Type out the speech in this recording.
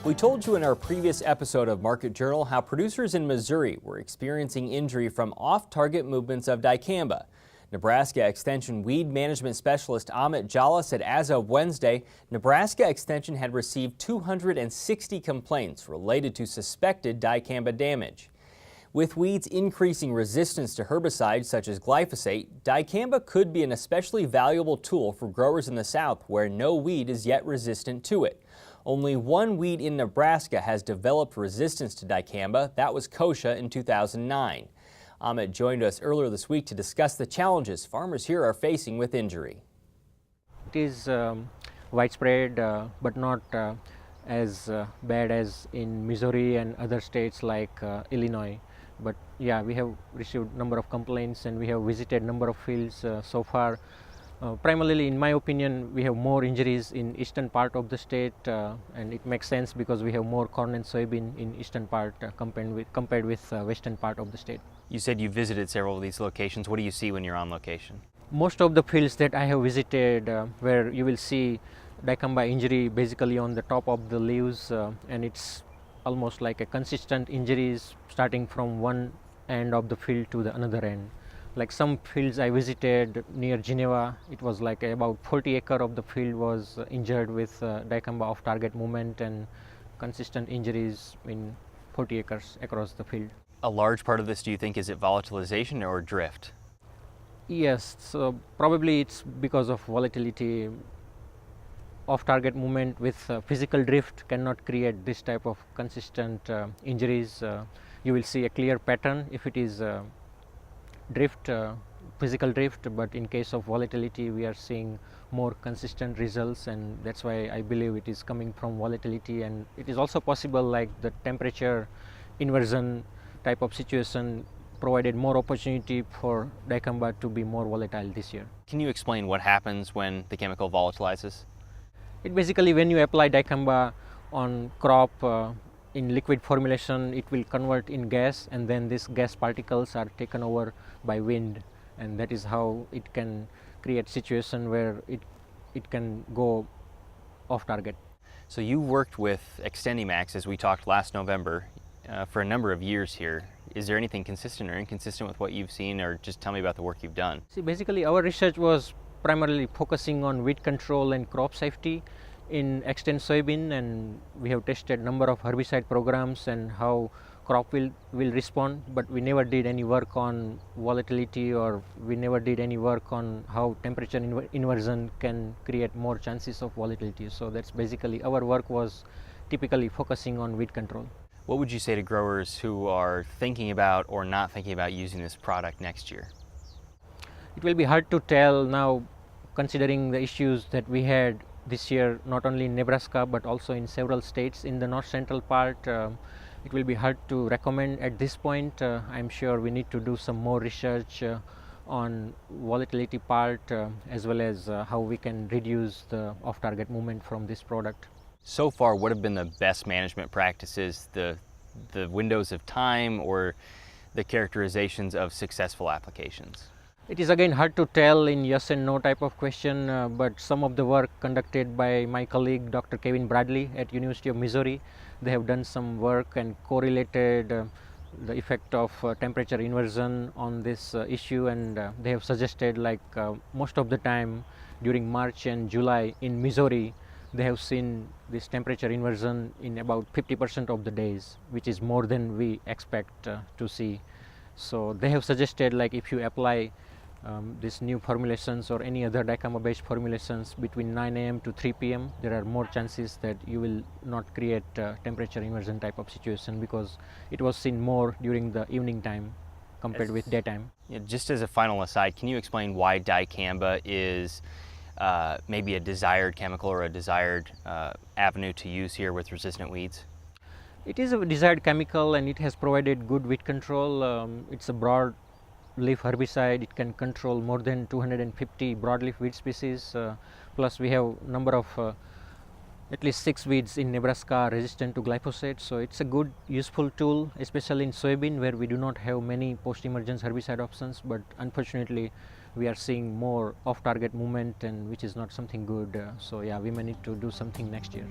We told you in our previous episode of Market Journal how producers in Missouri were experiencing injury from off-target movements of dicamba. Nebraska Extension weed management specialist Amit Jhala said as of Wednesday, Nebraska Extension had received 260 complaints related to suspected dicamba damage. With weeds increasing resistance to herbicides such as glyphosate, dicamba could be an especially valuable tool for growers in the South where no weed is yet resistant to it. Only one weed in Nebraska has developed resistance to dicamba. That was kochia in 2009. Amit joined us earlier this week to discuss the challenges farmers here are facing with injury. It is widespread, but not as bad as in Missouri and other states like Illinois. But yeah, we have received number of complaints and we have visited number of fields so far. Primarily, in my opinion, we have more injuries in eastern part of the state, and it makes sense because we have more corn and soybean in eastern part compared with western part of the state. You said you visited several of these locations. What do you see when you're on location? Most of the fields that I have visited, where you will see dicamba injury basically on the top of the leaves, and it's almost like a consistent injuries starting from one end of the field to the another end. Like some fields I visited near Geneva, it was like about 40 acres of the field was injured with dicamba off-target movement and consistent injuries in 40 acres across the field. A large part of this, do you think, is it volatilization or drift? Yes, so probably it's because of volatility. Off-target movement with physical drift cannot create this type of consistent injuries. You will see a clear pattern if it is drift, physical drift, but in case of volatility we are seeing more consistent results, and that's why I believe it is coming from volatility. And it is also possible like the temperature inversion type of situation provided more opportunity for dicamba to be more volatile this year. Can you explain what happens when the chemical volatilizes? It basically, when you apply dicamba on crop in liquid formulation, it will convert in gas, and then these gas particles are taken over by wind, and that is how it can create situation where it can go off target. So you worked with XtendiMax, as we talked last November, for a number of years here. Is there anything consistent or inconsistent with what you've seen, or just tell me about the work you've done? See, basically our research was primarily focusing on weed control and crop safety in Xtend soybean, and we have tested number of herbicide programs and how crop will respond, but we never did any work on volatility, or we never did any work on how temperature inversion can create more chances of volatility. So that's basically our work was typically focusing on weed control. What would you say to growers who are thinking about or not thinking about using this product next year? It will be hard to tell now, considering the issues that we had this year, not only in Nebraska but also in several states in the north central part. It will be hard to recommend at this point. I'm sure we need to do some more research on volatility part, as well as how we can reduce the off-target movement from this product. So far, what have been the best management practices, the windows of time, or the characterizations of successful applications? It is again hard to tell in yes and no type of question, but some of the work conducted by my colleague Dr. Kevin Bradley at University of Missouri, they have done some work and correlated the effect of temperature inversion on this issue, and they have suggested like most of the time during March and July in Missouri, they have seen this temperature inversion in about 50% of the days, which is more than we expect to see. So they have suggested like if you apply these new formulations or any other dicamba based formulations between 9 a.m. to 3 p.m. there are more chances that you will not create temperature inversion type of situation, because it was seen more during the evening time compared with daytime. Yeah, just as a final aside, can you explain why dicamba is maybe a desired chemical or a desired avenue to use here with resistant weeds? It is a desired chemical and it has provided good weed control. It's a broad leaf herbicide. It can control more than 250 broadleaf weed species. Plus we have number of at least 6 weeds in Nebraska resistant to glyphosate. So it's a good useful tool, especially in soybean where we do not have many post-emergence herbicide options, but unfortunately we are seeing more off-target movement, and which is not something good. So yeah, we may need to do something next year.